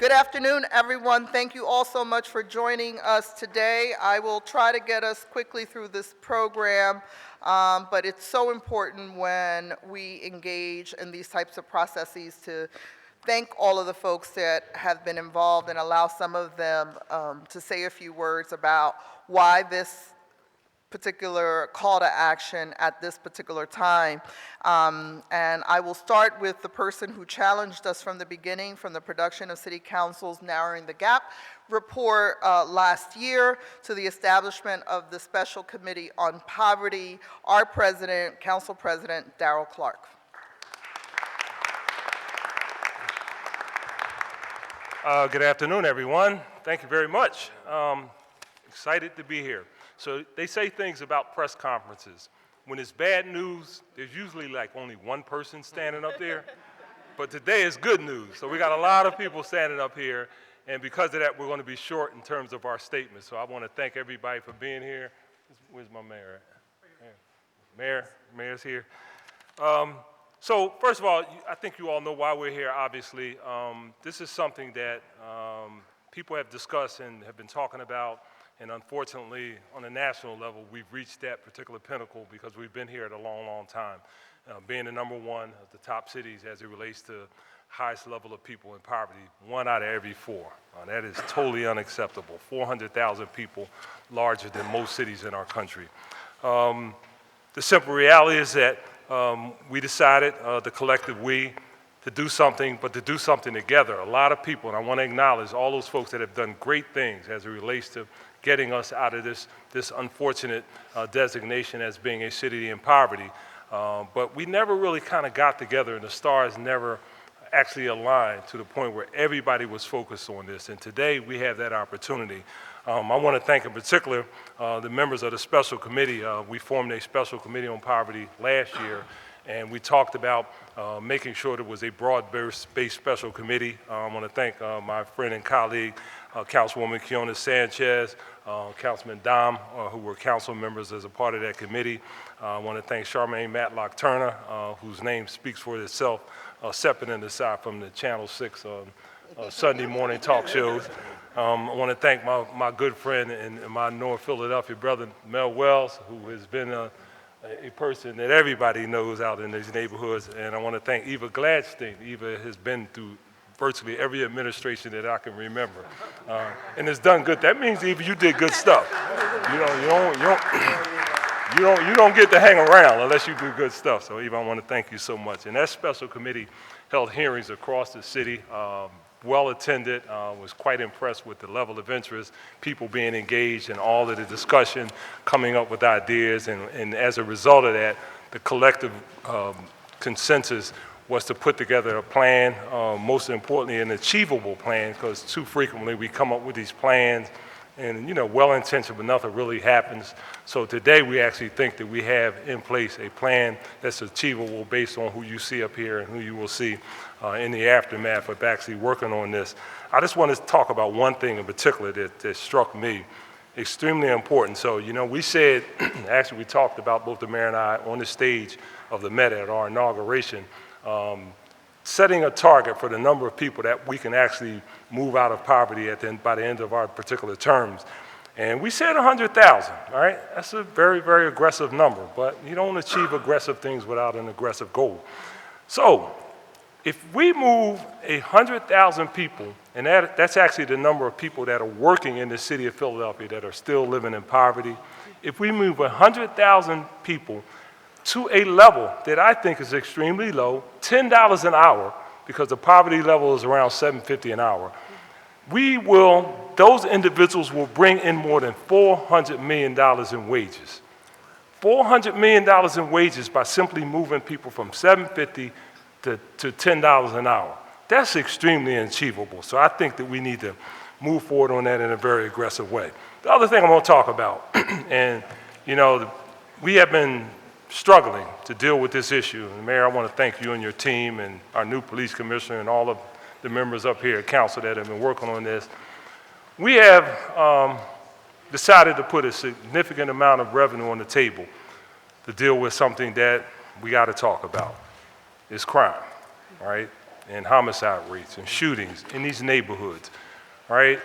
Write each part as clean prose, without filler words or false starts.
Good afternoon, everyone. Thank you all so much for joining us today. I will try to get us quickly through this program, but it's so important when we engage in these types of processes to thank all of the folks that have been involved and allow some of them to say a few words about why this particular call to action at this particular time. And I will start with the person who challenged us from the beginning, from the production of City Council's Narrowing the Gap report last year to the establishment of the Special Committee on Poverty, our president, Council President Darrell Clarke. Good afternoon, everyone. Thank you very much. Excited to be here. So they say things about press conferences. When it's bad news, there's usually like only one person standing up there. But today is good news. So we got a lot of people standing up here. And because of that, we're going to be short in terms of our statement. So I want to thank everybody for being here. Where's my mayor at? Mayor's here. So first of all, I think you all know why we're here, obviously. This is something that people have discussed and have been talking about. And unfortunately, on a national level, we've reached that particular pinnacle because we've been here at a long, long time, being the number one of the top cities as it relates to highest level of people in poverty, 1 out of every 4. That is totally unacceptable. 400,000 people, larger than most cities in our country. The simple reality is that we decided, the collective we, to do something, but to do something together. A lot of people, and I want to acknowledge all those folks that have done great things as it relates to getting us out of this unfortunate designation as being a city in poverty. But we never really kind of got together, and the stars never actually aligned to the point where everybody was focused on this. And today we have that opportunity. I want to thank in particular the members of the special committee. We formed a special committee on poverty last year, and we talked about making sure there was a broad-based special committee. I want to thank my friend and colleague, Councilwoman Kiona Sanchez, Councilman Daum, who were council members as a part of that committee. I want to thank Charmaine Matlock Turner, whose name speaks for itself, separate and aside from the Channel 6 Sunday morning talk shows. I want to thank my good friend and my North Philadelphia brother, Mel Wells, who has been a person that everybody knows out in these neighborhoods. And I want to thank Eva Gladstein. Eva has been through virtually every administration that I can remember, and it's done good. That means, Eva, you did good stuff. You don't get to hang around unless you do good stuff. So, Eva, I want to thank you so much. And that special committee held hearings across the city, well attended. Was quite impressed with the level of interest, people being engaged in all of the discussion, coming up with ideas, and as a result of that, the collective consensus was to put together a plan, most importantly an achievable plan, because too frequently we come up with these plans and, well-intentioned, but nothing really happens. So today we actually think that we have in place a plan that's achievable based on who you see up here and who you will see in the aftermath of actually working on this. I just want to talk about one thing in particular that struck me extremely important. So, we said, actually we talked about, both the mayor and I, on the stage of the Met at our inauguration, setting a target for the number of people that we can actually move out of poverty by the end of our particular terms. And we said 100,000, all right? That's a very, very aggressive number, but you don't achieve aggressive things without an aggressive goal. So if we move 100,000 people, and that's actually the number of people that are working in the city of Philadelphia that are still living in poverty, if we move 100,000 people to a level that I think is extremely low, $10 an hour, because the poverty level is around $7.50 an hour, those individuals will bring in more than $400 million in wages. $400 million in wages by simply moving people from $7.50 to $10 an hour. That's extremely achievable. So I think that we need to move forward on that in a very aggressive way. The other thing I'm going to talk about, and we have been struggling to deal with this issue. And Mayor, I want to thank you and your team and our new police commissioner and all of the members up here at council that have been working on this. We have decided to put a significant amount of revenue on the table to deal with something that we got to talk about. It's crime, all right? and homicide rates and shootings in these neighborhoods, right?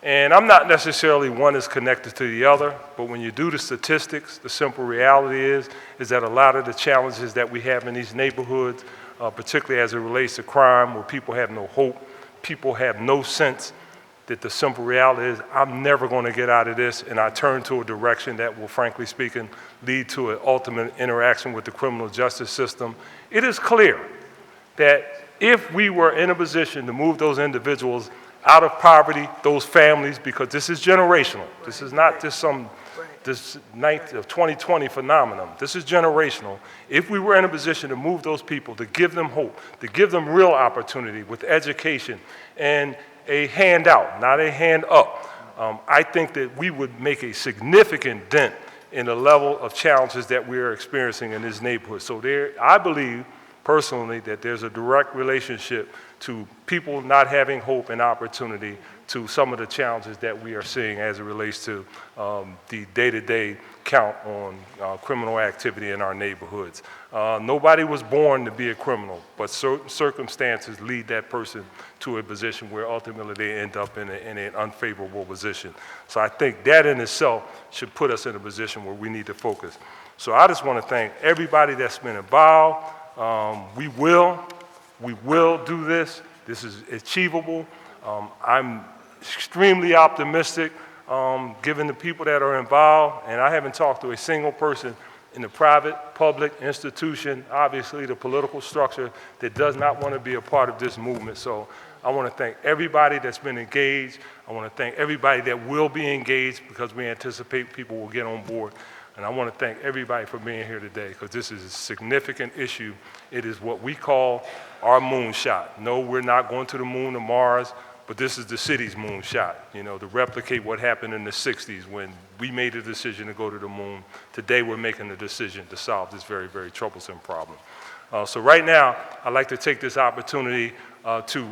And I'm not necessarily one is connected to the other, but when you do the statistics, the simple reality is that a lot of the challenges that we have in these neighborhoods, particularly as it relates to crime, where people have no hope, people have no sense that the simple reality is I'm never going to get out of this, and I turn to a direction that will, frankly speaking, lead to an ultimate interaction with the criminal justice system. It is clear that if we were in a position to move those individuals out of poverty, those families, because this is generational. This is not just some this 2020 phenomenon. This is generational. If we were in a position to move those people, to give them hope, to give them real opportunity with education and a hand out, not a hand up, I think that we would make a significant dent in the level of challenges that we are experiencing in this neighborhood. So I believe personally that there's a direct relationship to people not having hope and opportunity to some of the challenges that we are seeing as it relates to the day-to-day count on criminal activity in our neighborhoods. Nobody was born to be a criminal, but certain circumstances lead that person to a position where ultimately they end up in an unfavorable position. So I think that in itself should put us in a position where we need to focus. So I just want to thank everybody that's been involved. We will do this. This is achievable. I'm extremely optimistic given the people that are involved, and I haven't talked to a single person in the private, public, institution, obviously the political structure that does not want to be a part of this movement. So I want to thank everybody that's been engaged. I want to thank everybody that will be engaged because we anticipate people will get on board. And I want to thank everybody for being here today because this is a significant issue. It is what we call our moonshot. No, we're not going to the moon or Mars, but this is the city's moonshot, to replicate what happened in the 60s when we made a decision to go to the moon. Today we're making the decision to solve this very, very troublesome problem. So right now, I'd like to take this opportunity to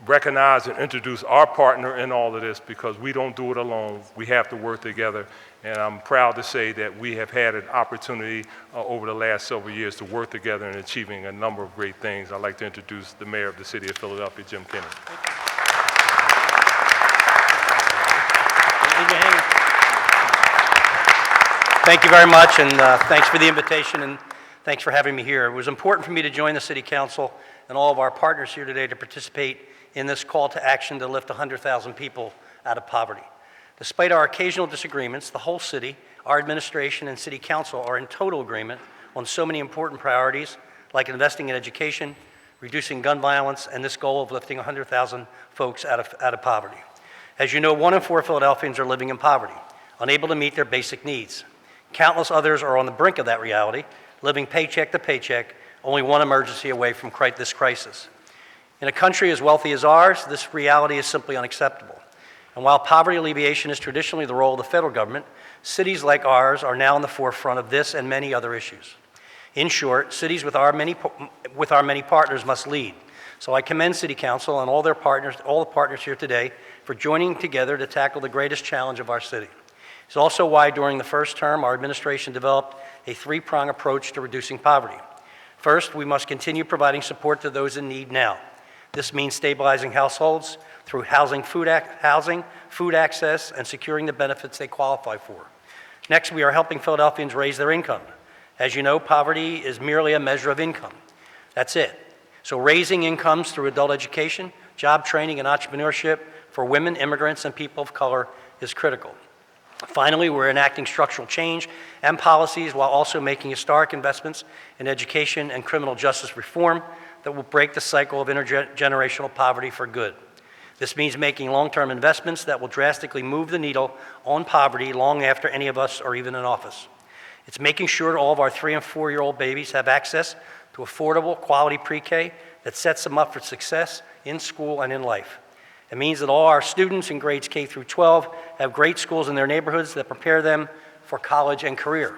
recognize and introduce our partner in all of this because we don't do it alone. We have to work together. And I'm proud to say that we have had an opportunity over the last several years to work together in achieving a number of great things. I'd like to introduce the mayor of the city of Philadelphia, Jim Kenney. Thank you very much, and thanks for the invitation, and thanks for having me here. It was important for me to join the City Council and all of our partners here today to participate in this call to action to lift 100,000 people out of poverty. Despite our occasional disagreements, the whole city, our administration, and City Council are in total agreement on so many important priorities like investing in education, reducing gun violence, and this goal of lifting 100,000 folks out of poverty. As you know, 1 in 4 Philadelphians are living in poverty, unable to meet their basic needs. Countless others are on the brink of that reality, living paycheck to paycheck, only one emergency away from this crisis. In a country as wealthy as ours, this reality is simply unacceptable. And while poverty alleviation is traditionally the role of the federal government, cities like ours are now in the forefront of this and many other issues. In short, cities with our many partners must lead. So I commend City Council and all the partners here today for joining together to tackle the greatest challenge of our city. It's also why during the first term, our administration developed a three-pronged approach to reducing poverty. First, we must continue providing support to those in need now. This means stabilizing households through housing, food access, and securing the benefits they qualify for. Next, we are helping Philadelphians raise their income. As you know, poverty is merely a measure of income. That's it. So raising incomes through adult education, job training, and entrepreneurship for women, immigrants, and people of color is critical. Finally, we're enacting structural change and policies while also making historic investments in education and criminal justice reform that will break the cycle of intergenerational poverty for good. This means making long-term investments that will drastically move the needle on poverty long after any of us are even in office. It's making sure all of our 3- and 4-year-old babies have access to affordable, quality pre-K that sets them up for success in school and in life. It means that all our students in grades K through 12 have great schools in their neighborhoods that prepare them for college and career.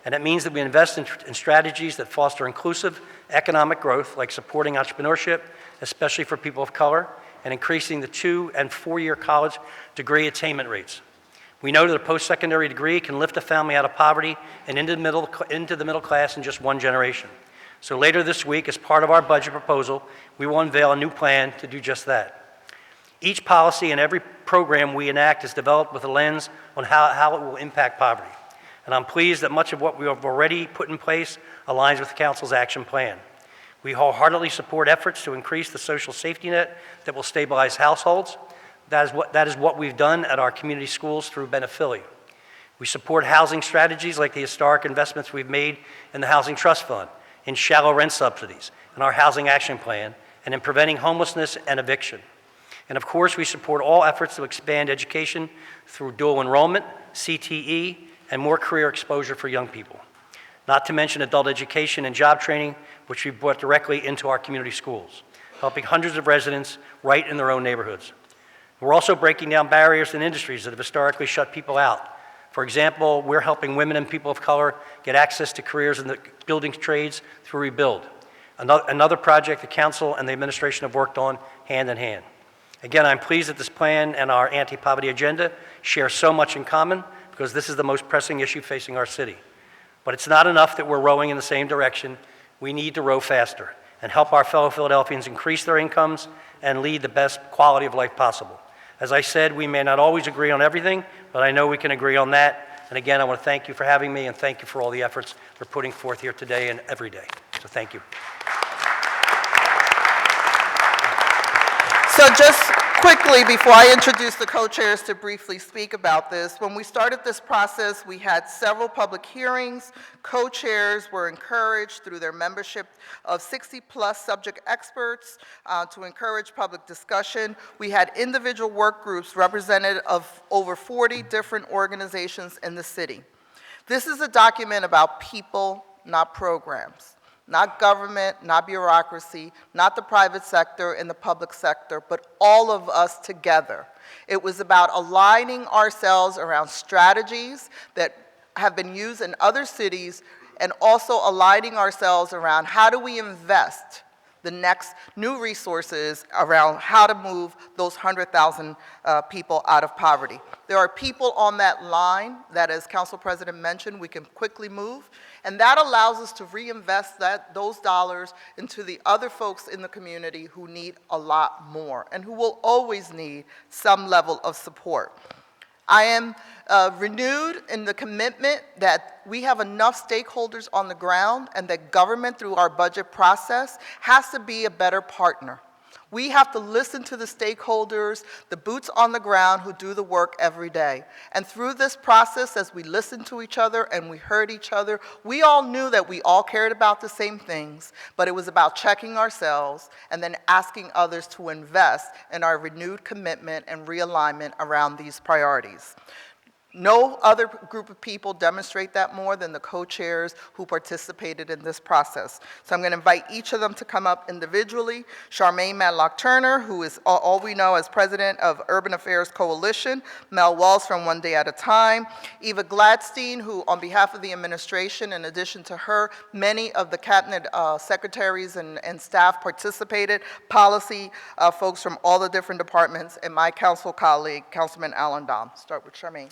And it means that we invest in strategies that foster inclusive economic growth, like supporting entrepreneurship, especially for people of color, and increasing the 2- and 4-year college degree attainment rates. We know that a post-secondary degree can lift a family out of poverty and into the middle class in just one generation. So later this week, as part of our budget proposal, we will unveil a new plan to do just that. Each policy and every program we enact is developed with a lens on how it will impact poverty. And I'm pleased that much of what we have already put in place aligns with the Council's action plan. We wholeheartedly support efforts to increase the social safety net that will stabilize households. That is what we've done at our community schools through Benephilly. We support housing strategies like the historic investments we've made in the Housing Trust Fund, in shallow rent subsidies, in our Housing Action Plan, and in preventing homelessness and eviction. And of course, we support all efforts to expand education through dual enrollment, CTE, and more career exposure for young people. Not to mention adult education and job training, which we brought directly into our community schools, helping hundreds of residents right in their own neighborhoods. We're also breaking down barriers in industries that have historically shut people out. For example, we're helping women and people of color get access to careers in the building trades through Rebuild, another project the Council and the administration have worked on hand in hand. Again, I'm pleased that this plan and our anti-poverty agenda share so much in common because this is the most pressing issue facing our city. But it's not enough that we're rowing in the same direction. We need to row faster and help our fellow Philadelphians increase their incomes and lead the best quality of life possible. As I said, we may not always agree on everything, but I know we can agree on that. And again, I want to thank you for having me and thank you for all the efforts we're putting forth here today and every day. So thank you. So just quickly, before I introduce the co-chairs to briefly speak about this, when we started this process, we had several public hearings. Co-chairs were encouraged through their membership of 60-plus subject experts to encourage public discussion. We had individual work groups representative of over 40 different organizations in the city. This is a document about people, not programs. Not government, not bureaucracy, not the private sector and the public sector, but all of us together. It was about aligning ourselves around strategies that have been used in other cities and also aligning ourselves around how do we invest the next new resources around how to move those 100,000 people out of poverty. There are people on that line that, as Council President mentioned, we can quickly move, and that allows us to reinvest those dollars into the other folks in the community who need a lot more and who will always need some level of support. I am renewed in the commitment that we have enough stakeholders on the ground and that government through our budget process has to be a better partner. We have to listen to the stakeholders, the boots on the ground who do the work every day. And through this process, as we listened to each other and we heard each other, we all knew that we all cared about the same things, but it was about checking ourselves and then asking others to invest in our renewed commitment and realignment around these priorities. No other group of people demonstrate that more than the co-chairs who participated in this process. So I'm going to invite each of them to come up individually. Charmaine Matlock-Turner, who is all we know as president of Urban Affairs Coalition. Mel Wells from One Day at a Time. Eva Gladstein, who on behalf of the administration, in addition to her, many of the cabinet secretaries and staff participated, policy folks from all the different departments, and my council colleague, Councilman Daum. Start with Charmaine.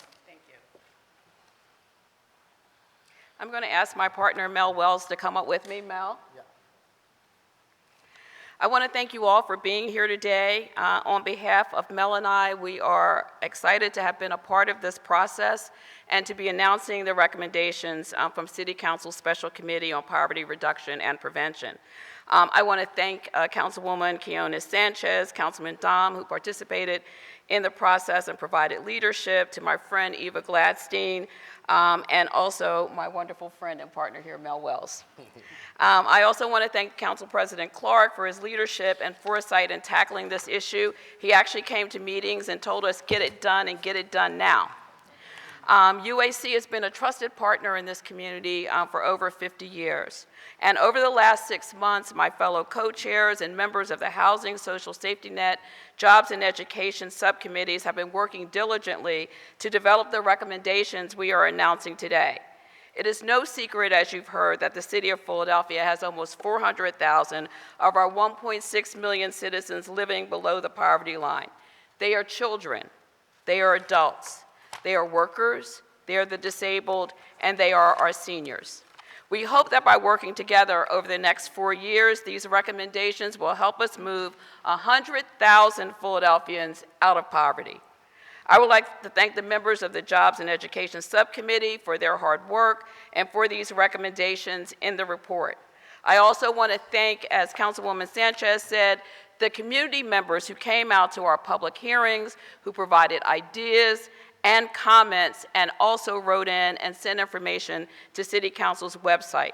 I'm going to ask my partner, Mel Wells, to come up with me. Mel? Yeah. I want to thank you all for being here today. On behalf of Mel and I, we are excited to have been a part of this process and to be announcing the recommendations from City Council Special Committee on Poverty Reduction and Prevention. I want to thank Councilwoman Keona Sanchez, Councilman Daum, who participated in the process and provided leadership, to my friend Eva Gladstein, and also my wonderful friend and partner here, Mel Wells. I also want to thank Council President Clarke for his leadership and foresight in tackling this issue. He actually came to meetings and told us, get it done and get it done now. UAC has been a trusted partner in this community for over 50 years. And over the last 6 months, my fellow co-chairs and members of the Housing, Social Safety Net, Jobs and Education subcommittees have been working diligently to develop the recommendations we are announcing today. It is no secret, as you've heard, that the city of Philadelphia has almost 400,000 of our 1.6 million citizens living below the poverty line. They are children, they are adults, they are workers, they are the disabled, and they are our seniors. We hope that by working together over the next 4 years, these recommendations will help us move 100,000 Philadelphians out of poverty. I would like to thank the members of the Jobs and Education Subcommittee for their hard work and for these recommendations in the report. I also want to thank, as Councilwoman Sanchez said, the community members who came out to our public hearings, who provided ideas and comments, and also wrote in and sent information to City Council's website.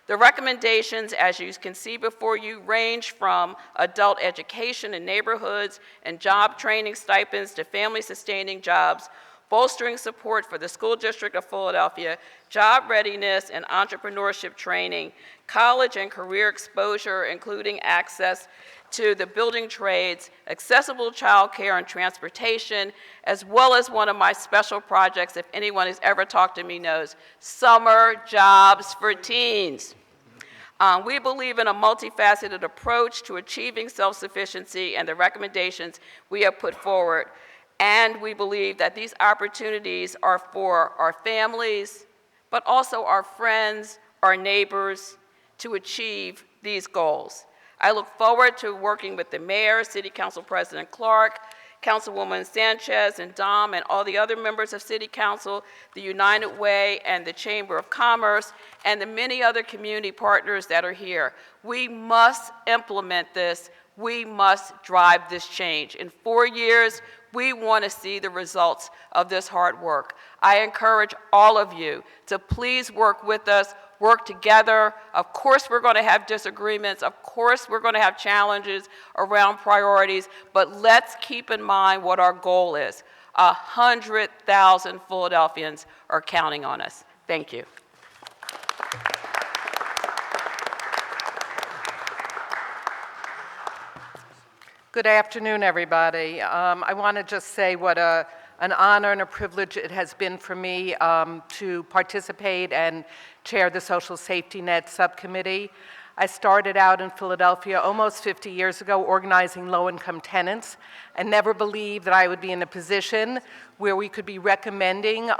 The recommendations, as you can see before you, range from adult education in neighborhoods and job training stipends to family-sustaining jobs, bolstering support for the School District of Philadelphia, job readiness and entrepreneurship training, college and career exposure, including access to the building trades, accessible childcare and transportation, as well as one of my special projects, if anyone has ever talked to me knows, summer jobs for teens. We believe in a multifaceted approach to achieving self-sufficiency and the recommendations we have put forward. And we believe that these opportunities are for our families, but also our friends, our neighbors, to achieve these goals. I look forward to working with the mayor, City Council President Clarke, Councilwoman Sanchez and Daum, and all the other members of City Council, the United Way, and the Chamber of Commerce, and the many other community partners that are here. We must implement this. We must drive this change. In 4 years, we want to see the results of this hard work. I encourage all of you to please work with us, work together. Of course, we're going to have disagreements. Of course, we're going to have challenges around priorities, but let's keep in mind what our goal is. 100,000 Philadelphians are counting on us. Thank you. Good afternoon, everybody. I want to just say what an honor and a privilege it has been for me to participate and chair the Social Safety Net Subcommittee. I started out in Philadelphia almost 50 years ago organizing low-income tenants and never believed that I would be in a position where we could be recommending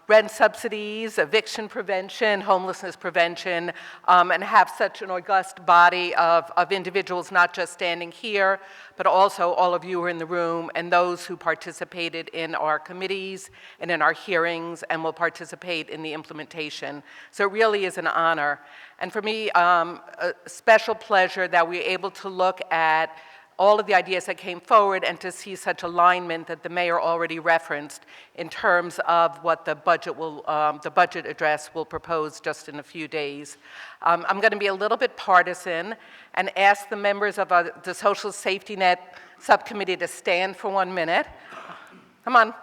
rent subsidies, eviction prevention, homelessness prevention, and have such an august body of individuals not just standing here, but also all of you who are in the room and those who participated in our committees and in our hearings and will participate in the implementation. So it really is an honor. And for me, a special pleasure that we're able to look at all of the ideas that came forward and to see such alignment that the mayor already referenced in terms of what the budget address will propose just in a few days. I'm going to be a little bit partisan and ask the members of the Social Safety Net Subcommittee to stand for 1 minute. Come on,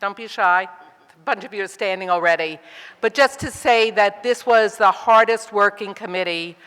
don't be shy. A bunch of you are standing already. But just to say that this was the hardest working committee.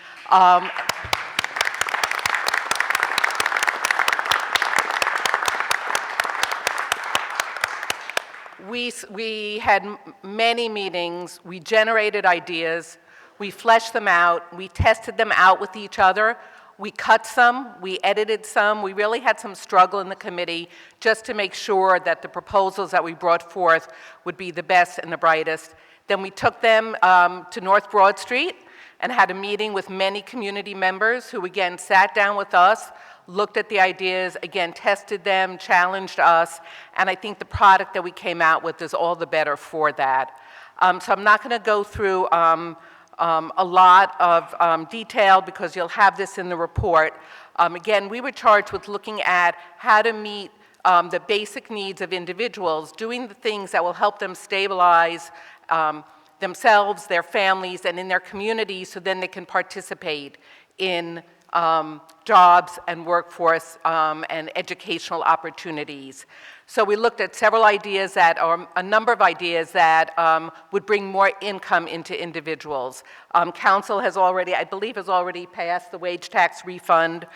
We had many meetings, we generated ideas, we fleshed them out, we tested them out with each other, we cut some, we edited some, we really had some struggle in the committee just to make sure that the proposals that we brought forth would be the best and the brightest. Then we took them to North Broad Street and had a meeting with many community members who again sat down with us, looked at the ideas, again, tested them, challenged us, and I think the product that we came out with is all the better for that. So I'm not going to go through a lot of detail because you'll have this in the report. Again, we were charged with looking at how to meet the basic needs of individuals, doing the things that will help them stabilize themselves, their families, and in their communities so then they can participate in jobs and workforce and educational opportunities. So we looked at several ideas or a number of ideas that would bring more income into individuals. Council has already, I believe, has already passed the wage tax refund.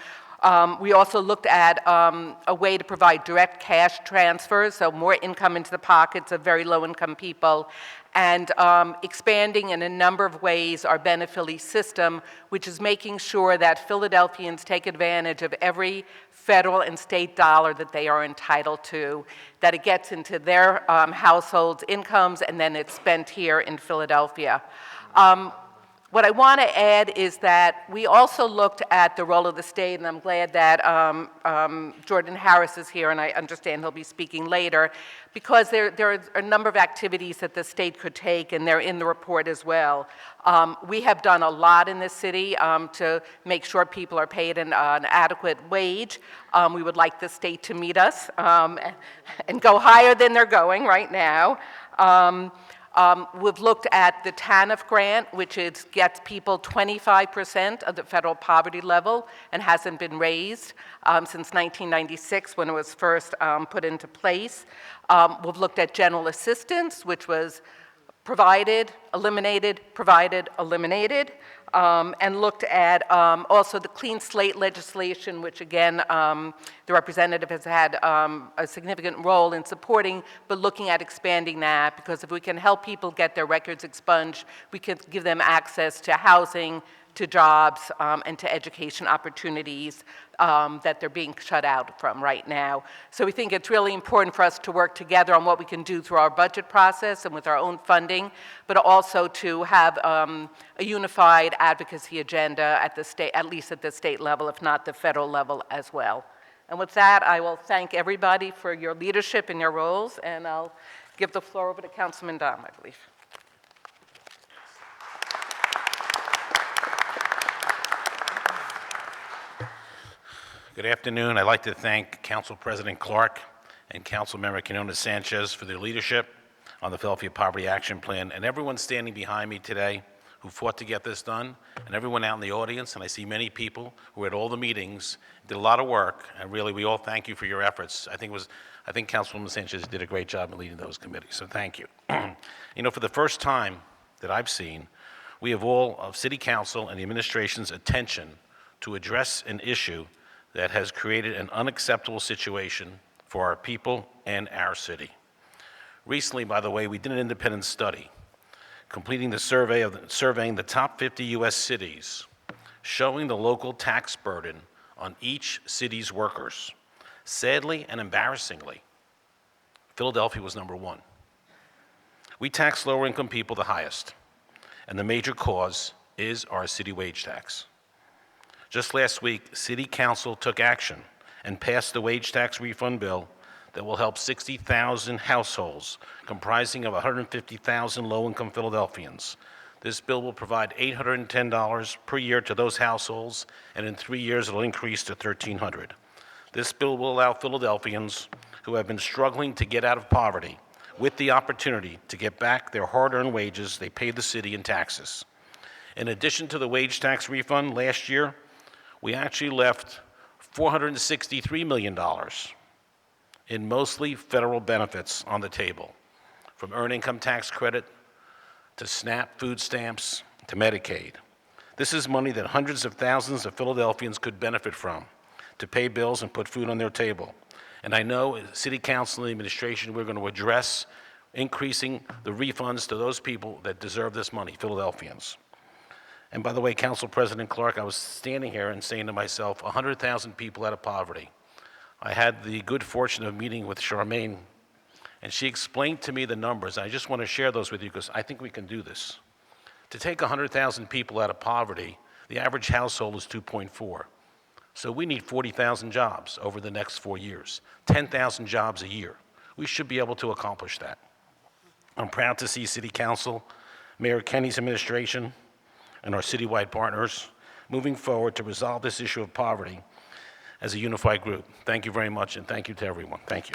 We also looked at a way to provide direct cash transfers, so more income into the pockets of very low-income people, and expanding in a number of ways our Benephilly system, which is making sure that Philadelphians take advantage of every federal and state dollar that they are entitled to, that it gets into their households' incomes, and then it's spent here in Philadelphia. What I want to add is that we also looked at the role of the state, and I'm glad that Jordan Harris is here, and I understand he'll be speaking later, because there are a number of activities that the state could take, and they're in the report as well. We have done a lot in this city to make sure people are paid an adequate wage. We would like the state to meet us and go higher than they're going right now. We've looked at the TANF grant, which gets people 25% of the federal poverty level and hasn't been raised since 1996 when it was first put into place. We've looked at general assistance, which was provided, eliminated, and looked at also the Clean Slate legislation, which again, the representative has had a significant role in supporting, but looking at expanding that, because if we can help people get their records expunged, we can give them access to housing, to jobs, and to education opportunities that they're being shut out from right now. So we think it's really important for us to work together on what we can do through our budget process and with our own funding, but also to have a unified advocacy agenda at the state, at least at the state level, if not the federal level as well. And with that, I will thank everybody for your leadership in your roles, and I'll give the floor over to Councilman Daum, I believe. Good afternoon. I'd like to thank Council President Clarke and Councilmember Quinones Sanchez for their leadership on the Philadelphia Poverty Action Plan, and everyone standing behind me today who fought to get this done, and everyone out in the audience, and I see many people who were at all the meetings, did a lot of work, and really we all thank you for your efforts. I think Councilwoman Sanchez did a great job in leading those committees, so thank you. You know, for the first time that I've seen, we have all of City Council and the administration's attention to address an issue that has created an unacceptable situation for our people and our city. Recently, by the way, we did an independent study, completing the surveying the top 50 U.S. cities, showing the local tax burden on each city's workers. Sadly and embarrassingly, Philadelphia was number one. We tax lower-income people the highest, and the major cause is our city wage tax. Just last week, City Council took action and passed the wage tax refund bill that will help 60,000 households, comprising of 150,000 low-income Philadelphians. This bill will provide $810 per year to those households, and in 3 years it'll increase to $1,300. This bill will allow Philadelphians who have been struggling to get out of poverty with the opportunity to get back their hard-earned wages they paid the city in taxes. In addition to the wage tax refund, last year, we actually left $463 million in mostly federal benefits on the table, from earned income tax credit to SNAP food stamps to Medicaid. This is money that hundreds of thousands of Philadelphians could benefit from to pay bills and put food on their table. And I know as City Council and the administration, we're going to address increasing the refunds to those people that deserve this money, Philadelphians. And by the way, Council President Clarke, I was standing here and saying to myself, 100,000 people out of poverty. I had the good fortune of meeting with Charmaine, and she explained to me the numbers. I just want to share those with you because I think we can do this. To take 100,000 people out of poverty, the average household is 2.4. So we need 40,000 jobs over the next 4 years, 10,000 jobs a year. We should be able to accomplish that. I'm proud to see City Council, Mayor Kenney's administration, and our citywide partners moving forward to resolve this issue of poverty as a unified group. Thank you very much, and thank you to everyone. Thank you.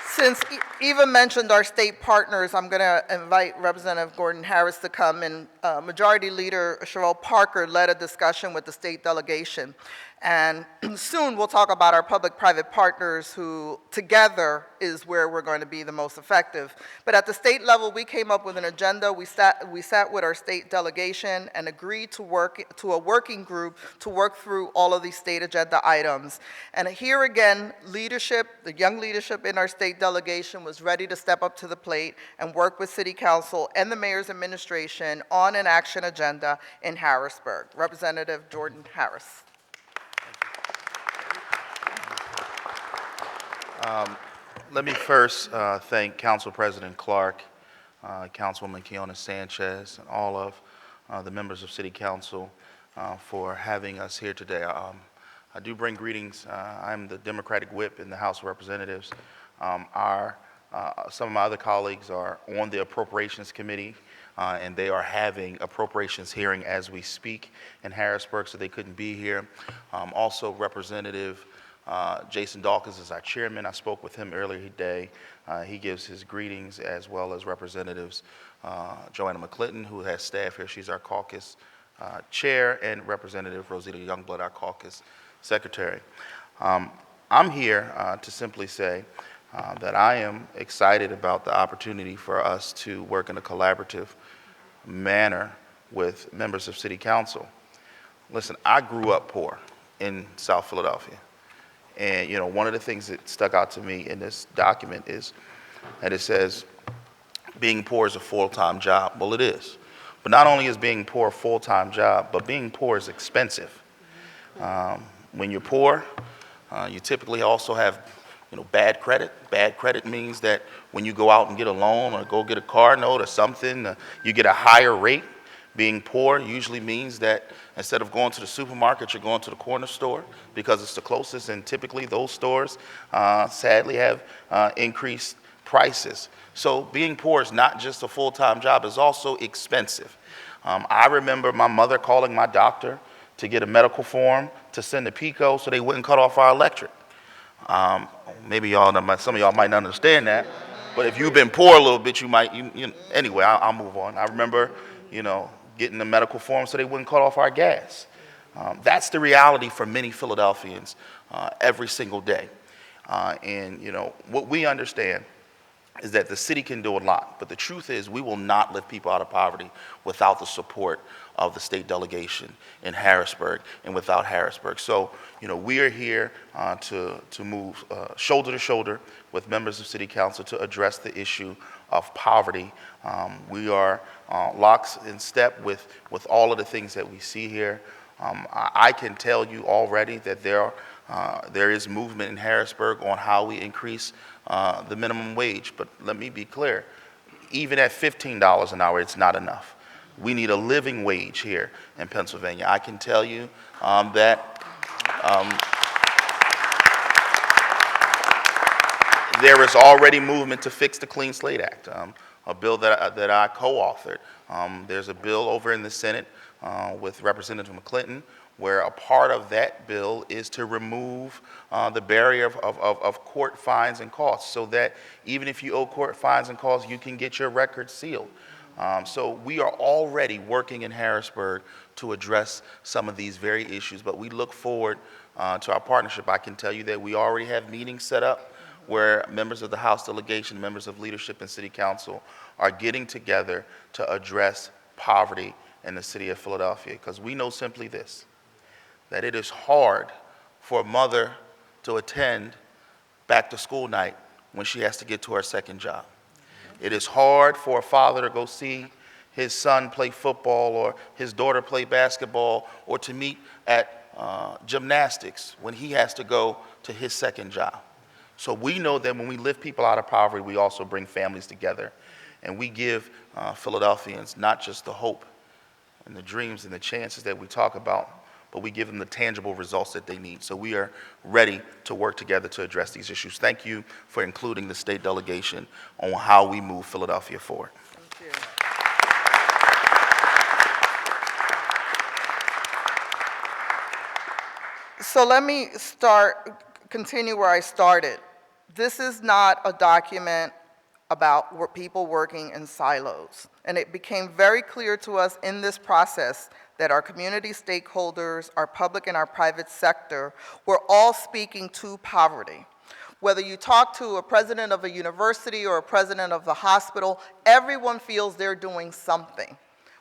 Since Eva mentioned our state partners, I'm going to invite Representative Gordon Harris to come, and Majority Leader Sherelle Parker led a discussion with the state delegation. And soon we'll talk about our public-private partners who together is where we're going to be the most effective. But at the state level, we came up with an agenda. We sat with our state delegation and agreed to a working group to work through all of these state agenda items. And here again, leadership, the young leadership in our state delegation was ready to step up to the plate and work with City Council and the Mayor's administration on an action agenda in Harrisburg. Representative Jordan Harris. Let me first thank Council President Clarke Councilwoman Keona Sanchez, and all of the members of City Council for having us here today. I do bring greetings. I'm the Democratic Whip in the House of Representatives. Some of my other colleagues are on the Appropriations Committee, and they are having appropriations hearing as we speak in Harrisburg, so they couldn't be here. Also, Representative Jason Dawkins is our chairman. I spoke with him earlier today. He gives his greetings, as well as Representatives Joanna McClinton, who has staff here. She's our caucus chair, and Representative Rosita Youngblood, our caucus secretary. I'm here to simply say that I am excited about the opportunity for us to work in a collaborative manner with members of City Council. Listen, I grew up poor in South Philadelphia. And, you know, one of the things that stuck out to me in this document is that it says being poor is a full-time job. Well, it is. But not only is being poor a full-time job, but being poor is expensive. When you're poor, you typically also have, you know, bad credit. Bad credit means that when you go out and get a loan or go get a car note or something, you get a higher rate. Being poor usually means that instead of going to the supermarket, you're going to the corner store because it's the closest, and typically those stores sadly have increased prices. So being poor is not just a full-time job, it's also expensive. I remember my mother calling my doctor to get a medical form to send to PICO so they wouldn't cut off our electric. Maybe some of y'all might not understand that, but if you've been poor a little bit, you might, anyway, I'll move on. I remember, getting the medical form so they wouldn't cut off our gas. That's the reality for many Philadelphians every single day. And what we understand is that the city can do a lot, but the truth is we will not lift people out of poverty without the support of the state delegation in Harrisburg and without Harrisburg. So, we are here to move shoulder to shoulder with members of City Council to address the issue of poverty. We are locked in step with all of the things that we see here. I can tell you already that there is movement in Harrisburg on how we increase the minimum wage, but let me be clear, even at $15 an hour, it's not enough. We need a living wage here in Pennsylvania. I can tell you that there is already movement to fix the Clean Slate Act, a bill that I co-authored. There's a bill over in the Senate with Representative McClinton, where a part of that bill is to remove the barrier of court fines and costs, so that even if you owe court fines and costs, you can get your record sealed. So we are already working in Harrisburg to address some of these very issues, but we look forward to our partnership. I can tell you that we already have meetings set up where members of the House delegation, members of leadership and City Council are getting together to address poverty in the city of Philadelphia, because we know simply this, that it is hard for a mother to attend back to school night when she has to get to her second job. It is hard for a father to go see his son play football or his daughter play basketball, or to meet at gymnastics when he has to go to his second job. So we know that when we lift people out of poverty, we also bring families together, and we give Philadelphians not just the hope and the dreams and the chances that we talk about, but we give them the tangible results that they need. So we are ready to work together to address these issues. Thank you for including the state delegation on how we move Philadelphia forward. Thank you. So let me continue where I started. This is not a document about people working in silos. And it became very clear to us in this process that our community stakeholders, our public and our private sector, were all speaking to poverty. Whether you talk to a president of a university or a president of the hospital, everyone feels they're doing something.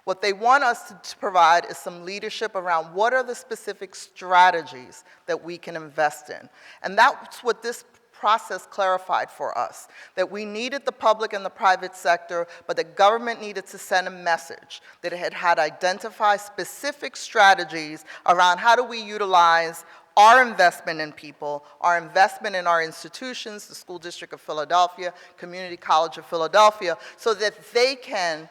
What they want us to provide is some leadership around what are the specific strategies that we can invest in. And that's what this process clarified for us, that we needed the public and the private sector, but the government needed to send a message that it had identified specific strategies around how do we utilize our investment in people, our investment in our institutions, the School District of Philadelphia, Community College of Philadelphia, so that they can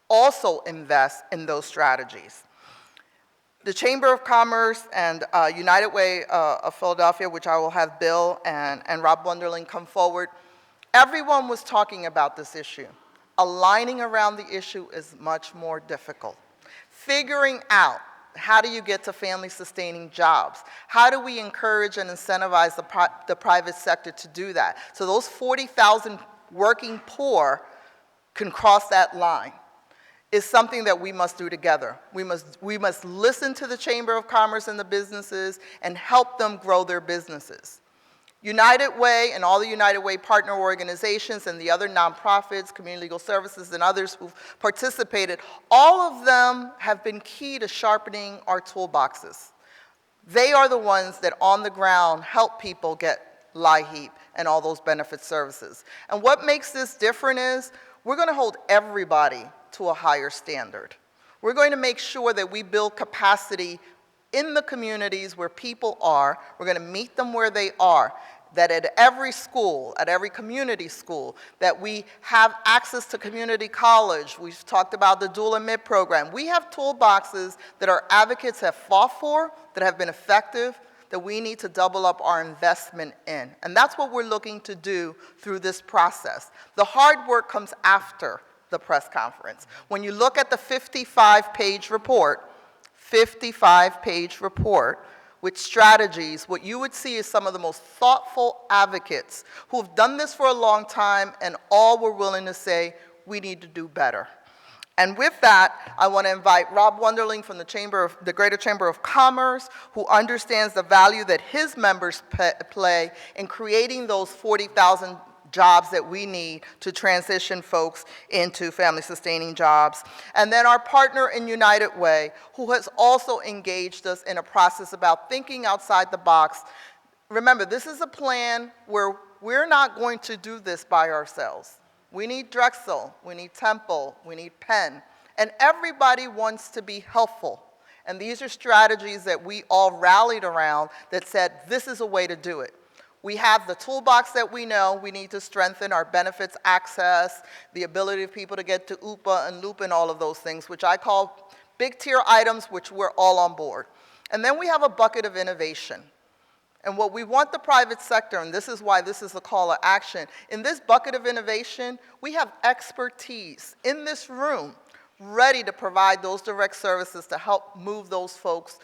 also invest in those strategies. The Chamber of Commerce and United Way of Philadelphia, which I will have Bill and Rob Wunderling come forward, everyone was talking about this issue. Aligning around the issue is much more difficult. Figuring out how do you get to family-sustaining jobs? How do we encourage and incentivize the private sector to do that? So those 40,000 working poor can cross that line. Is something that we must do together. We must listen to the Chamber of Commerce and the businesses and help them grow their businesses. United Way and all the United Way partner organizations and the other nonprofits, community legal services and others who've participated, all of them have been key to sharpening our toolboxes. They are the ones that on the ground help people get LIHEAP and all those benefit services. And what makes this different is we're going to hold everybody to a higher standard. We're going to make sure that we build capacity in the communities where people are. We're going to meet them where they are. That at every school, at every community school, that we have access to community college. We've talked about the dual admit program. We have toolboxes that our advocates have fought for, that have been effective, that we need to double up our investment in. And that's what we're looking to do through this process. The hard work comes after the press conference. When you look at the 55-page report with strategies, what you would see is some of the most thoughtful advocates who have done this for a long time and all were willing to say, we need to do better. And with that, I want to invite Rob Wunderling from the Greater Chamber of Commerce, who understands the value that his members play in creating those 40,000 jobs that we need to transition folks into family-sustaining jobs. And then our partner in United Way, who has also engaged us in a process about thinking outside the box. Remember, this is a plan where we're not going to do this by ourselves. We need Drexel, we need Temple, we need Penn, and everybody wants to be helpful. And these are strategies that we all rallied around that said, this is a way to do it. We have the toolbox that we know. We need to strengthen our benefits access, the ability of people to get to UPA and LUPA and all of those things, which I call big tier items, which we're all on board. And then we have a bucket of innovation. And what we want the private sector, and this is why this is a call to action, in this bucket of innovation, we have expertise in this room ready to provide those direct services to help move those folks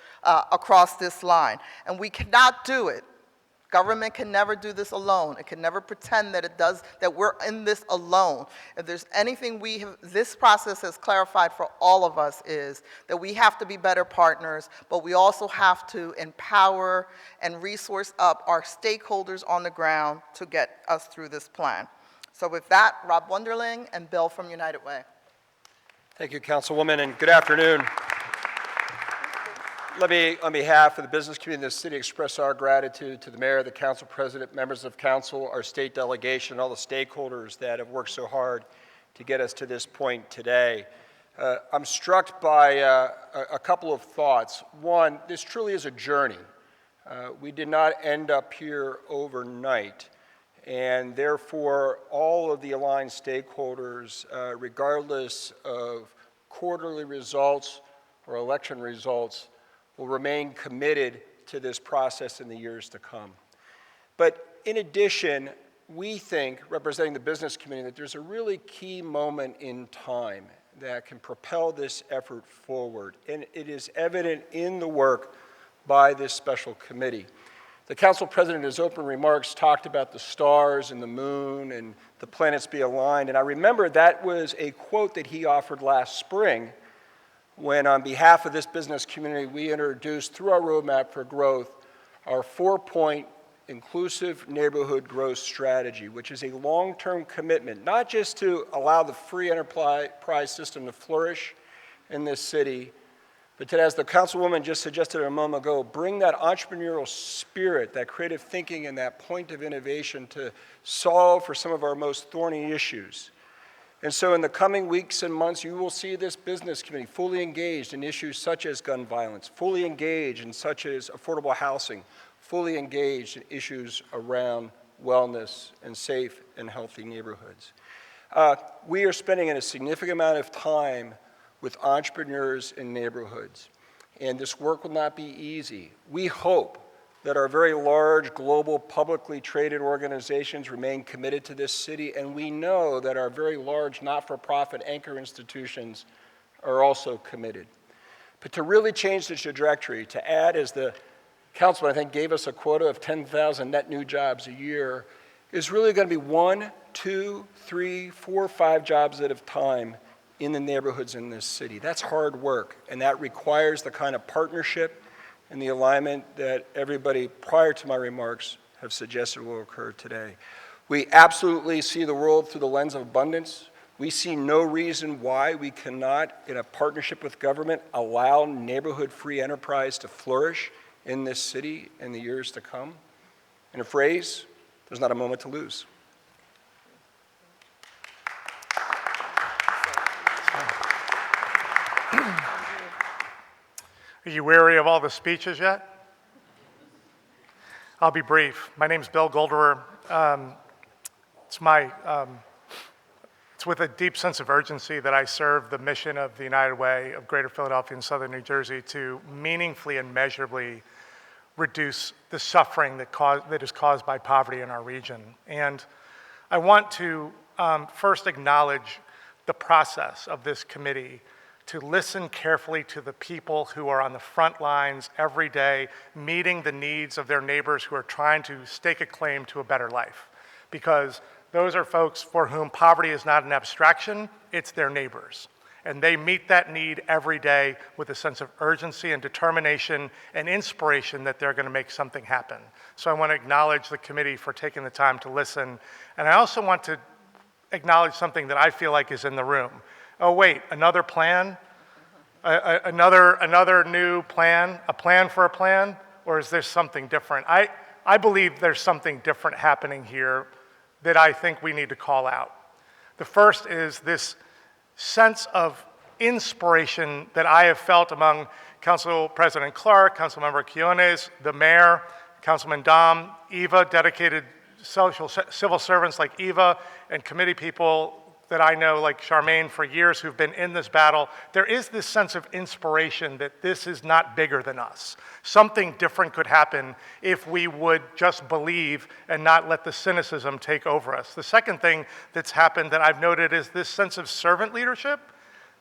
across this line. And we cannot do it. Government can never do this alone. It can never pretend that it does, that we're in this alone. If there's anything this process has clarified for all of us is that we have to be better partners, but we also have to empower and resource up our stakeholders on the ground to get us through this plan. So with that, Rob Wunderling and Bill from United Way. Thank you, Councilwoman, and good afternoon. Let me, on behalf of the business community in the city, express our gratitude to the mayor, the council president, members of council, our state delegation, all the stakeholders that have worked so hard to get us to this point today. I'm struck by a couple of thoughts. One, this truly is a journey. We did not end up here overnight, and therefore all of the aligned stakeholders, regardless of quarterly results or election results, will remain committed to this process in the years to come. But in addition, we think, representing the business community, that there's a really key moment in time that can propel this effort forward, and it is evident in the work by this special committee. The council president, in his opening remarks, talked about the stars and the moon and the planets be aligned, and I remember that was a quote that he offered last spring when, on behalf of this business community, we introduced, through our Roadmap for Growth, our 4-point inclusive neighborhood growth strategy, which is a long-term commitment, not just to allow the free enterprise system to flourish in this city, but to, as the councilwoman just suggested a moment ago, bring that entrepreneurial spirit, that creative thinking, and that point of innovation to solve for some of our most thorny issues. And so in the coming weeks and months, you will see this business committee fully engaged in issues such as gun violence, fully engaged in such as affordable housing, fully engaged in issues around wellness and safe and healthy neighborhoods. We are spending a significant amount of time with entrepreneurs in neighborhoods, and this work will not be easy. We hope that our very large global publicly traded organizations remain committed to this city, and we know that our very large not-for-profit anchor institutions are also committed. But to really change the trajectory, to add, as the councilman, I think, gave us a quota of 10,000 net new jobs a year, is really going to be 1, 2, 3, 4, 5 jobs at a time in the neighborhoods in this city. That's hard work, and that requires the kind of partnership and the alignment that everybody prior to my remarks have suggested will occur today. We absolutely see the world through the lens of abundance. We see no reason why we cannot, in a partnership with government, allow neighborhood-free enterprise to flourish in this city in the years to come. In a phrase, there's not a moment to lose. Are you weary of all the speeches yet? I'll be brief. My name's Bill Goldberg. It's with a deep sense of urgency that I serve the mission of the United Way of Greater Philadelphia and Southern New Jersey to meaningfully and measurably reduce the suffering that is caused by poverty in our region. And I want to first acknowledge the process of this committee to listen carefully to the people who are on the front lines every day, meeting the needs of their neighbors who are trying to stake a claim to a better life. Because those are folks for whom poverty is not an abstraction, it's their neighbors. And they meet that need every day with a sense of urgency and determination and inspiration that they're going to make something happen. So I want to acknowledge the committee for taking the time to listen. And I also want to acknowledge something that I feel like is in the room. Oh wait, another plan? Another new plan? A plan for a plan? Or is there something different? I believe there's something different happening here that I think we need to call out. The first is this sense of inspiration that I have felt among Council President Clarke, Councilmember Quiones, the mayor, Councilman Daum, Eva, dedicated civil servants like Eva, and committee people that I know like Charmaine for years who've been in this battle. There is this sense of inspiration that this is not bigger than us. Something different could happen if we would just believe and not let the cynicism take over us. The second thing that's happened that I've noted is this sense of servant leadership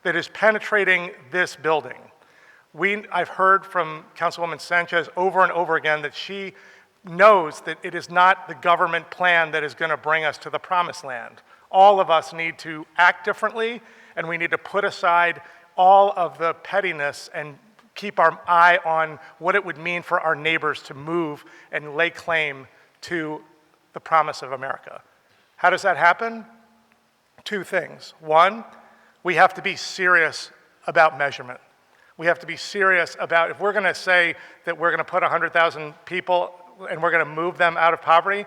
that is penetrating this building. I've heard from Councilwoman Sanchez over and over again that she knows that it is not the government plan that is going to bring us to the promised land. All of us need to act differently, and we need to put aside all of the pettiness and keep our eye on what it would mean for our neighbors to move and lay claim to the promise of America. How does that happen? Two things. One, we have to be serious about measurement. We have to be serious about, if we're going to say that we're going to put 100,000 people and we're going to move them out of poverty,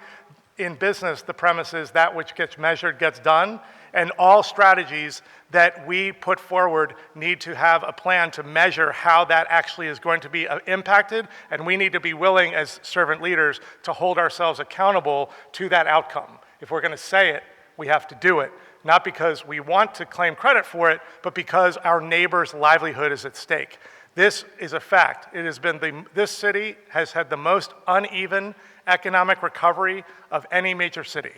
in business, the premise is that which gets measured gets done, and all strategies that we put forward need to have a plan to measure how that actually is going to be impacted, and we need to be willing as servant leaders to hold ourselves accountable to that outcome. If we're going to say it, we have to do it, not because we want to claim credit for it, but because our neighbor's livelihood is at stake. This is a fact. It has been this city has had the most uneven economic recovery of any major city.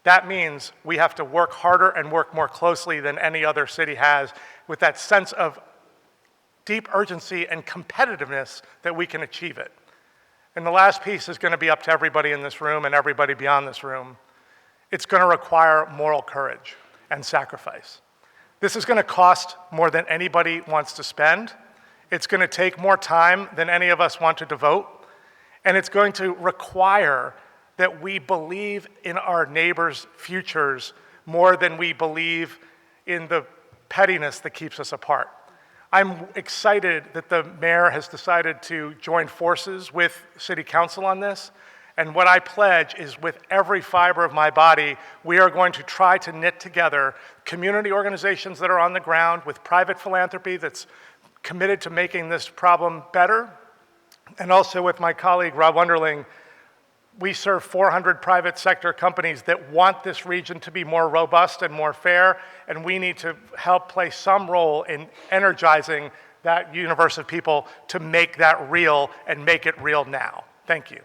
That means we have to work harder and work more closely than any other city has with that sense of deep urgency and competitiveness that we can achieve it. And the last piece is going to be up to everybody in this room and everybody beyond this room. It's going to require moral courage and sacrifice. This is going to cost more than anybody wants to spend. It's going to take more time than any of us want to devote. And it's going to require that we believe in our neighbors' futures more than we believe in the pettiness that keeps us apart. I'm excited that the mayor has decided to join forces with City Council on this, And what I pledge is with every fiber of my body, we are going to try to knit together community organizations that are on the ground with private philanthropy that's committed to making this problem better. And also with my colleague, Rob Wunderling, we serve 400 private sector companies that want this region to be more robust and more fair, and we need to help play some role in energizing that universe of people to make that real and make it real now. Thank you.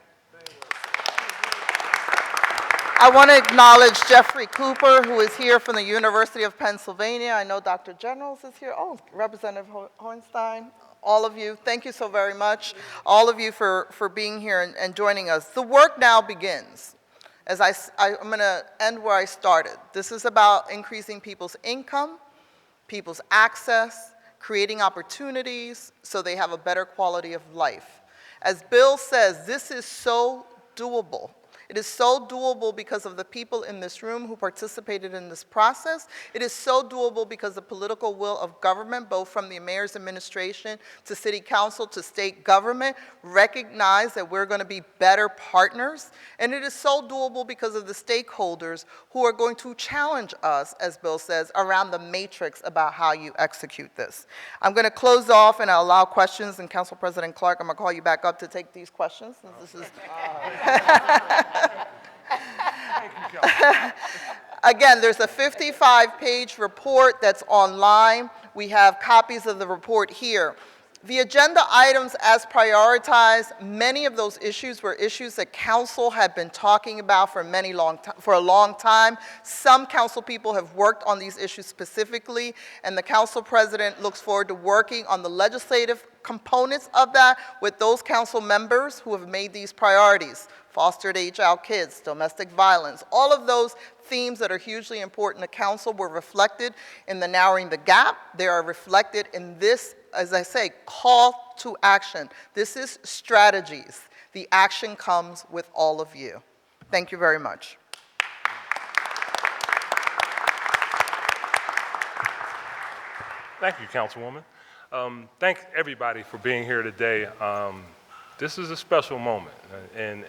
I want to acknowledge Jeffrey Cooper, who is here from the University of Pennsylvania. I know Dr. Generals is here. Oh, Representative Hohenstein, all of you, thank you so very much, all of you for being here and joining us. The work now begins. As I'm going to end where I started. This is about increasing people's income, people's access, creating opportunities so they have a better quality of life. As Bill says, this is so doable. It is so doable because of the people in this room who participated in this process. It is so doable because the political will of government, both from the mayor's administration to city council to state government, recognize that we're going to be better partners. And it is so doable because of the stakeholders who are going to challenge us, as Bill says, around the matrix about how you execute this. I'm going to close off and I'll allow questions. And Council President Clarke, I'm going to call you back up to take these questions. This is Again, there's a 55-page report that's online. We have copies of the report here. The agenda items as prioritized, many of those issues were issues that council had been talking about for a long time. Some council people have worked on these issues specifically, and the council president looks forward to working on the legislative components of that with those council members who have made these priorities. Fostered age-out kids, domestic violence, all of those themes that are hugely important to council were reflected in the Narrowing the Gap. They are reflected in this, as I say, call to action. This is strategies. The action comes with all of you. Thank you very much. Thank you, Councilwoman. Thank everybody for being here today. This is a special moment, and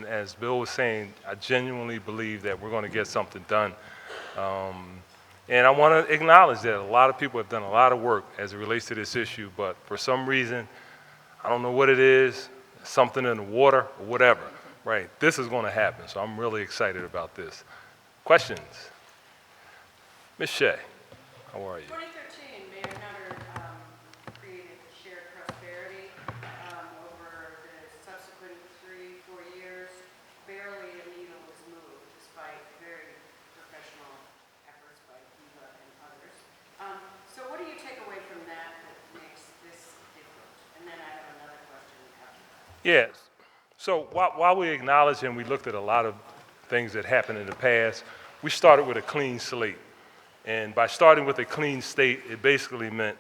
as Bill was saying, I genuinely believe that we're going to get something done. And I want to acknowledge that a lot of people have done a lot of work as it relates to this issue, but for some reason, I don't know what it is, something in the water or whatever, right? This is going to happen, so I'm really excited about this. Questions? Ms. Shea, how are you? 2013, Mayor Nutter created shared prosperity. Over the subsequent 3-4 years, barely a needle was moved, despite very professional efforts by Eva and others. So what do you take away from that makes this different? And then I have another question after that. Yes. So while we acknowledge and we looked at a lot of things that happened in the past, we started with a clean slate. And by starting with a clean slate, it basically meant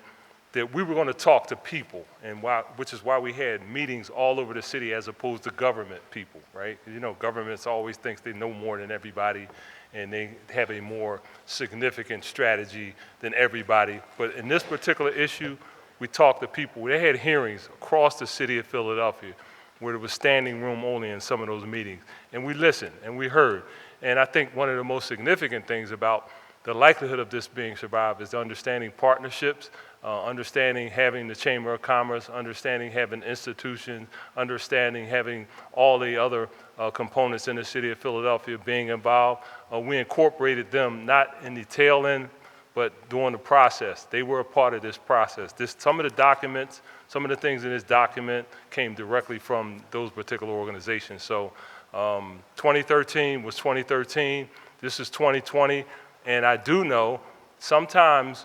that we were going to talk to people, and which is why we had meetings all over the city as opposed to government people, right? You know, governments always thinks they know more than everybody, and they have a more significant strategy than everybody. But in this particular issue, we talked to people. They had hearings across the city of Philadelphia where there was standing room only in some of those meetings. And we listened and we heard. And I think one of the most significant things about the likelihood of this being survived is understanding partnerships, understanding having the Chamber of Commerce, understanding having institutions, understanding having all the other components in the city of Philadelphia being involved. We incorporated them not in the tail end, but during the process. They were a part of this process. Some of the documents, some of the things in this document came directly from those particular organizations. So 2013 was 2013. This is 2020. And I do know sometimes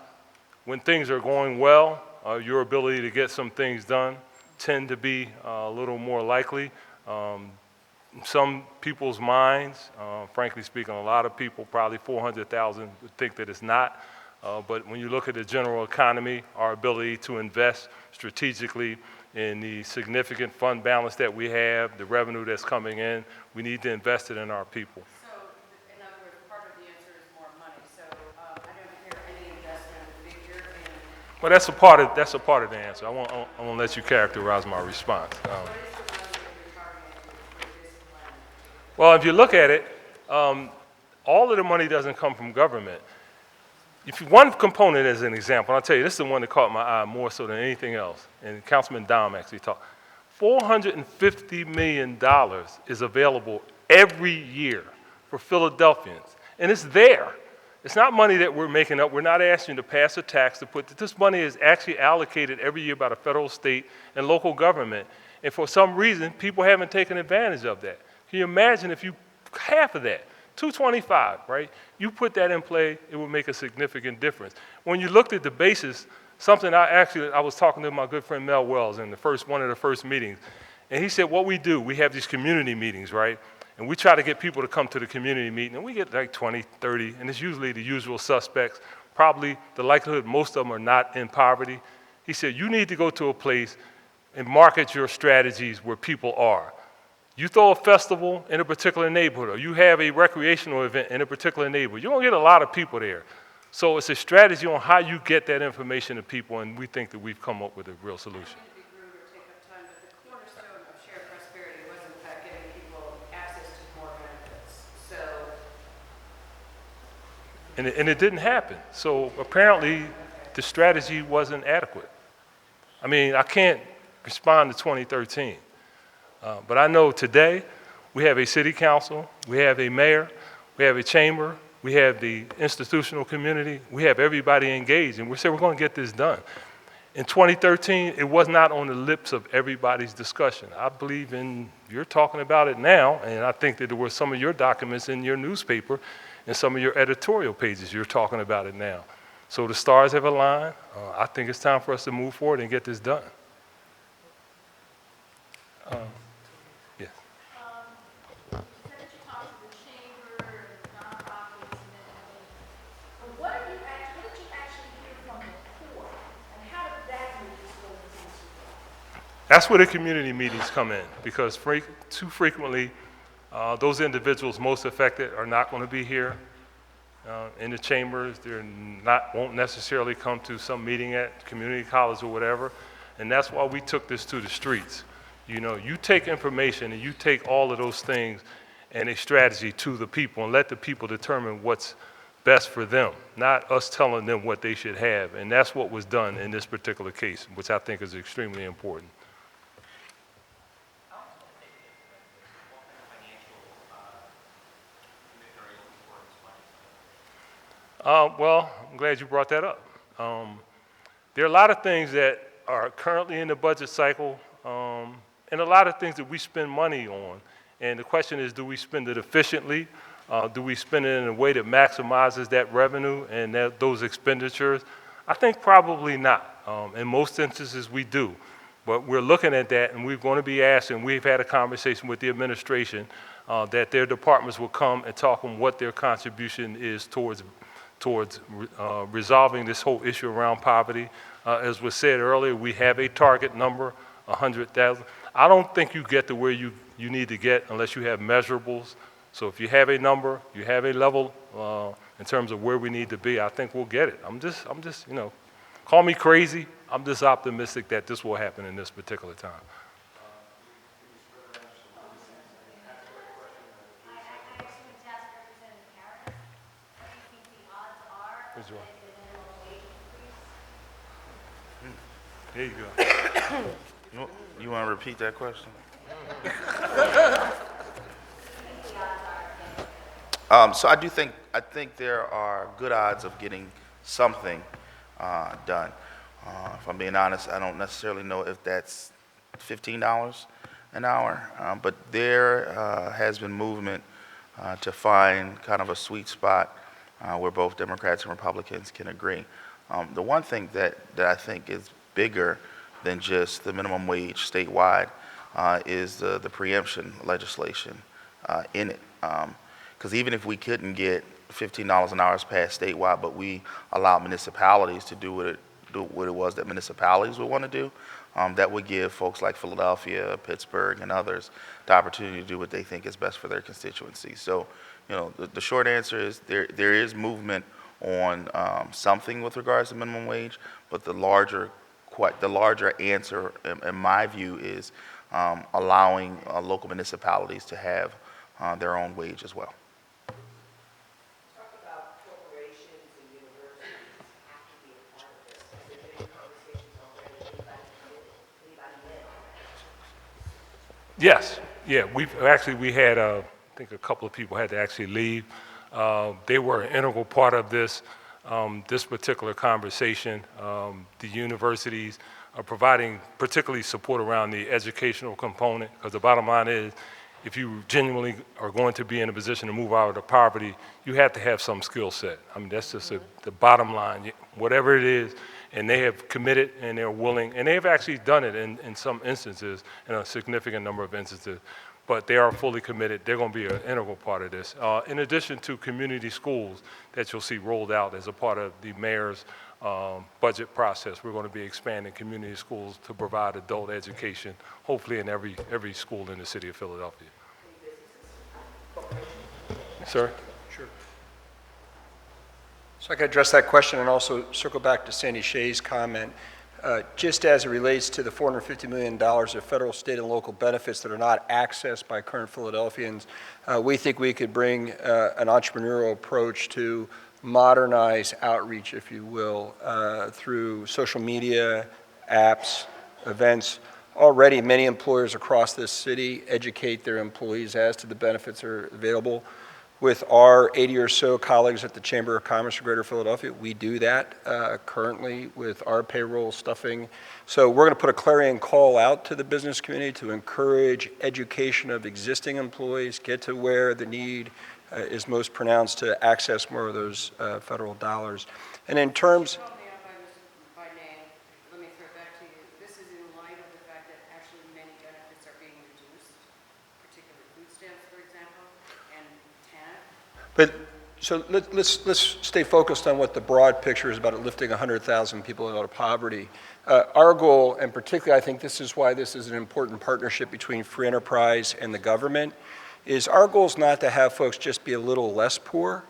when things are going well, your ability to get some things done tend to be a little more likely. Some people's minds, frankly speaking, a lot of people, probably 400,000, would think that it's not. But when you look at the general economy, our ability to invest strategically in the significant fund balance that we have, the revenue that's coming in, we need to invest it in our people. So, in other words, part of the answer is more money. So, I don't hear any investment figure in. Well, that's a part of the answer. I won't let you characterize my response. What is the money that you're targeting for this plan? Well, if you look at it, all of the money doesn't come from government. If one component as an example, I'll tell you, this is the one that caught my eye more so than anything else, and Councilman Daum actually talked. $450 million is available every year for Philadelphians, and it's there. It's not money that we're making up. We're not asking you to pass a tax to put, this money is actually allocated every year by the federal, state, and local government, and for some reason, people haven't taken advantage of that. Can you imagine if you, half of that, 225, right? You put that in play, it would make a significant difference. When you looked at the basis, something I was talking to my good friend Mel Wells in one of the first meetings, and he said, what we do, we have these community meetings, right? And we try to get people to come to the community meeting, and we get like 20, 30, and it's usually the usual suspects. Probably the likelihood most of them are not in poverty. He said, you need to go to a place and market your strategies where people are. You throw a festival in a particular neighborhood, or you have a recreational event in a particular neighborhood, you're gonna get a lot of people there. So it's a strategy on how you get that information to people, and we think that we've come up with a real solution. I don't mean to be rude or take up time, but the cornerstone of shared prosperity was in fact giving people access to more benefits. So, And it didn't happen. So apparently, the strategy wasn't adequate. I mean, I can't respond to 2013. But I know today we have a city council, we have a mayor, we have a chamber, we have the institutional community, we have everybody engaged, and we said we're going to get this done. In 2013, it was not on the lips of everybody's discussion. I believe you're talking about it now, and I think that there were some of your documents in your newspaper and some of your editorial pages, you're talking about it now. So the stars have aligned. I think it's time for us to move forward and get this done. Yes. you said that you talked to the chamber and nonprofits and everything. But what did you actually hear from the poor? And how did that move this organization? That's where the community meetings come in, because too frequently, those individuals most affected are not going to be here in the chambers. Won't necessarily come to some meeting at community college or whatever, and that's why we took this to the streets. You know, you take information and you take all of those things and a strategy to the people and let the people determine what's best for them, not us telling them what they should have. And that's what was done in this particular case, which I think is extremely important. Well, I'm glad you brought that up. There are a lot of things that are currently in the budget cycle, and a lot of things that we spend money on. And the question is, do we spend it efficiently? Do we spend it in a way that maximizes that revenue and those expenditures? I think probably not. In most instances, we do. But we're looking at that, and we're going to be asking, we've had a conversation with the administration that their departments will come and talk on what their contribution is towards resolving this whole issue around poverty. As was said earlier, we have a target number, 100,000. I don't think you get to where you need to get unless you have measurables. So if you have a number, you have a level in terms of where we need to be, I think we'll get it. I'm just, you know, call me crazy. I'm just optimistic that this will happen in this particular time. There you go. You want to repeat that question? So I think there are good odds of getting something done. If I'm being honest, I don't necessarily know if that's $15 an hour, but there has been movement to find kind of a sweet spot where both Democrats and Republicans can agree. The one thing that I think is bigger than just the minimum wage statewide is the preemption legislation in it. Because even if we couldn't get $15 an hour passed statewide, but we allow municipalities to do what it was that municipalities would want to do, that would give folks like Philadelphia, Pittsburgh, and others the opportunity to do what they think is best for their constituency. So, you know, the short answer is there is movement on something with regards to minimum wage, but the larger answer, in my view, is allowing local municipalities to have their own wage as well. Talk about corporations and universities have to be a part of this. Has there been conversations already? Anybody in? Yes, yeah, we had, I think a couple of people had to actually leave. They were an integral part of this particular conversation. The universities are providing particularly support around the educational component, because the bottom line is, if you genuinely are going to be in a position to move out of poverty, you have to have some skill set. I mean, that's just the bottom line, whatever it is. And they have committed and they're willing, and they have actually done it in some instances, in a significant number of instances. But they are fully committed. They're going to be an integral part of this. In addition to community schools that you'll see rolled out as a part of the mayor's budget process, we're going to be expanding community schools to provide adult education, hopefully in every school in the city of Philadelphia. Sir? Sure. So I can address that question and also circle back to Sandy Shea's comment. Just as it relates to the $450 million of federal, state, and local benefits that are not accessed by current Philadelphians, we think we could bring an entrepreneurial approach to modernize outreach, if you will, through social media, apps, events. Already, many employers across this city educate their employees as to the benefits that are available. With our 80 or so colleagues at the Chamber of Commerce of Greater Philadelphia, we do that currently with our payroll stuffing. So we're going to put a clarion call out to the business community to encourage education of existing employees, get to where the need is most pronounced to access more of those federal dollars. And in terms... Help me out by name. Let me throw it back to you. This is in light of the fact that actually many benefits are being reduced, particularly food stamps, for example, and TANF. But so let's stay focused on what the broad picture is about, lifting 100,000 people out of poverty. Our goal, and particularly I think this is why this is an important partnership between free enterprise and the government, is our goal is not to have folks just be a little less poor.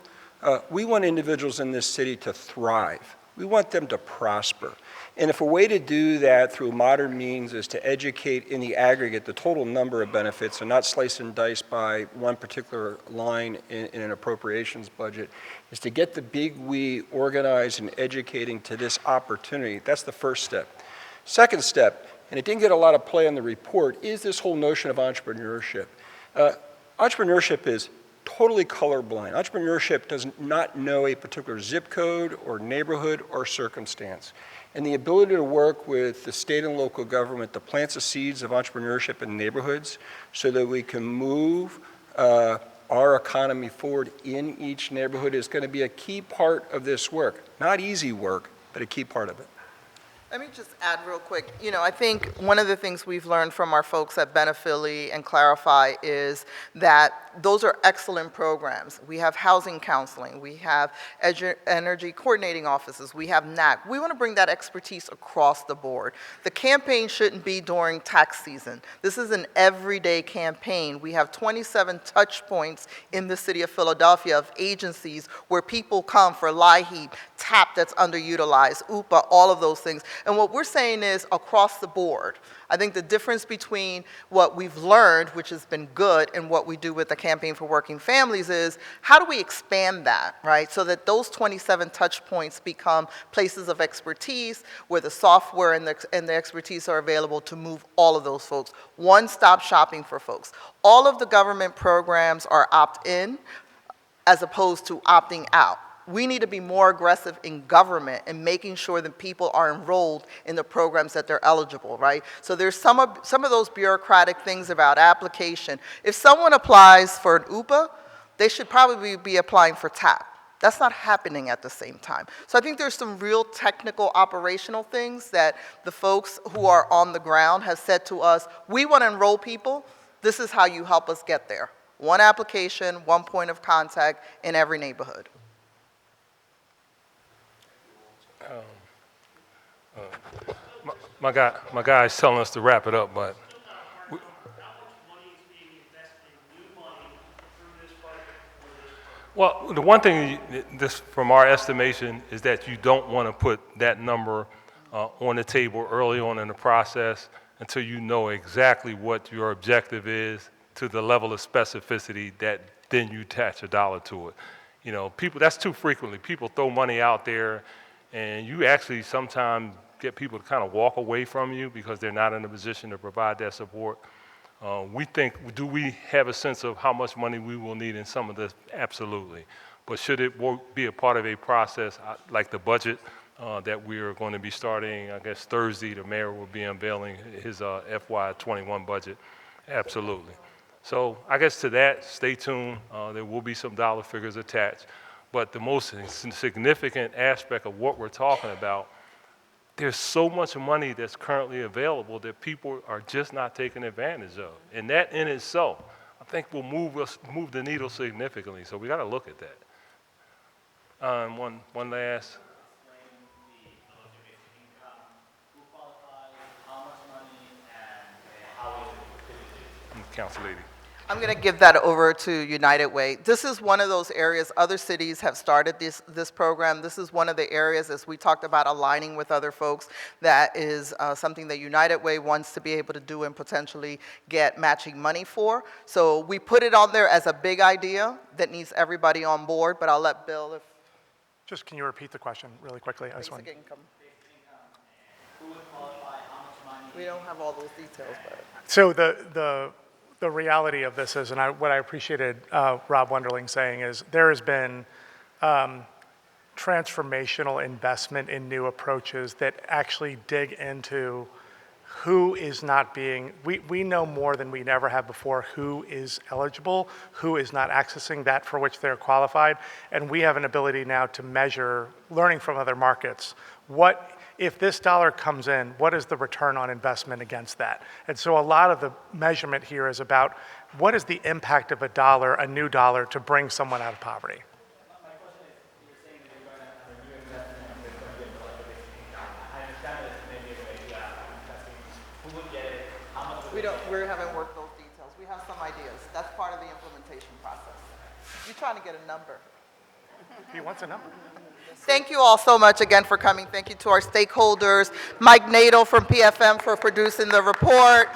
We want individuals in this city to thrive. We want them to prosper. And if a way to do that through modern means is to educate in the aggregate the total number of benefits and not slice and dice by one particular line in an appropriations budget, is to get the big we organized and educating to this opportunity. That's the first step. Second step, and it didn't get a lot of play on the report, is this whole notion of entrepreneurship. Entrepreneurship is totally colorblind. Entrepreneurship does not know a particular zip code or neighborhood or circumstance. And the ability to work with the state and local government to plant the seeds of entrepreneurship in neighborhoods so that we can move our economy forward in each neighborhood is going to be a key part of this work. Not easy work, but a key part of it. Let me just add real quick. You know, I think one of the things we've learned from our folks at Benephilly and Clarify is that those are excellent programs. We have housing counseling, we have energy coordinating offices, we have NAC. We want to bring that expertise across the board. The campaign shouldn't be during tax season. This is an everyday campaign. We have 27 touch points in the city of Philadelphia of agencies where people come for LIHEAP, TAP that's underutilized, UPA, all of those things. And what we're saying is across the board. I think the difference between what we've learned, which has been good, and what we do with the Campaign for Working Families is how do we expand that, right? So that those 27 touch points become places of expertise where the software and the expertise are available to move all of those folks. One-stop shopping for folks. All of the government programs are opt-in as opposed to opting out. We need to be more aggressive in government and making sure that people are enrolled in the programs that they're eligible, right? So there's some of those bureaucratic things about application. If someone applies for an UPA, they should probably be applying for TAP. That's not happening at the same time. So I think there's some real technical operational things that the folks who are on the ground have said to us, we want to enroll people, this is how you help us get there. One application, one point of contact in every neighborhood. My guy is telling us to wrap it up, but well, the one thing this from our estimation is that you don't want to put that number on the table early on in the process until you know exactly what your objective is, to the level of specificity that then you attach a dollar to it. You know, people, that's too frequently. People throw money out there, and you actually sometimes get people to kind of walk away from you because they're not in a position to provide that support. We think, do we have a sense of how much money we will need in some of this? Absolutely. But should it be a part of a process like the budget that we are going to be starting, I guess Thursday, the mayor will be unveiling his FY21 budget? Absolutely. So I guess to that, stay tuned. There will be some dollar figures attached. But the most significant aspect of what we're talking about, there's so much money that's currently available that people are just not taking advantage of. And that in itself, I think will move the needle significantly. So we got to look at that. One last. Council Lady. I'm going to give that over to United Way. This is one of those areas, other cities have started this program. This is one of the areas, as we talked about aligning with other folks, that is something that United Way wants to be able to do and potentially get matching money for. So we put it on there as a big idea that needs everybody on board, but I'll let Bill, if Just can you repeat the question really quickly? I just want. basic income. We don't have all those details, but. So the reality of this is, and what I appreciated Rob Wunderling saying is, there has been transformational investment in new approaches that actually dig into who is not being, we know more than we ever have before who is eligible, who is not accessing that for which they're qualified, and we have an ability now to measure, learning from other markets, if this dollar comes in, what is the return on investment against that? And so a lot of the measurement here is about what is the impact of a new dollar to bring someone out of poverty? We haven't worked those details. We have some ideas. That's part of the implementation process. You're trying to get a number. He wants a number. Thank you all so much again for coming. Thank you to our stakeholders, Mike Nadeau from PFM for producing the report,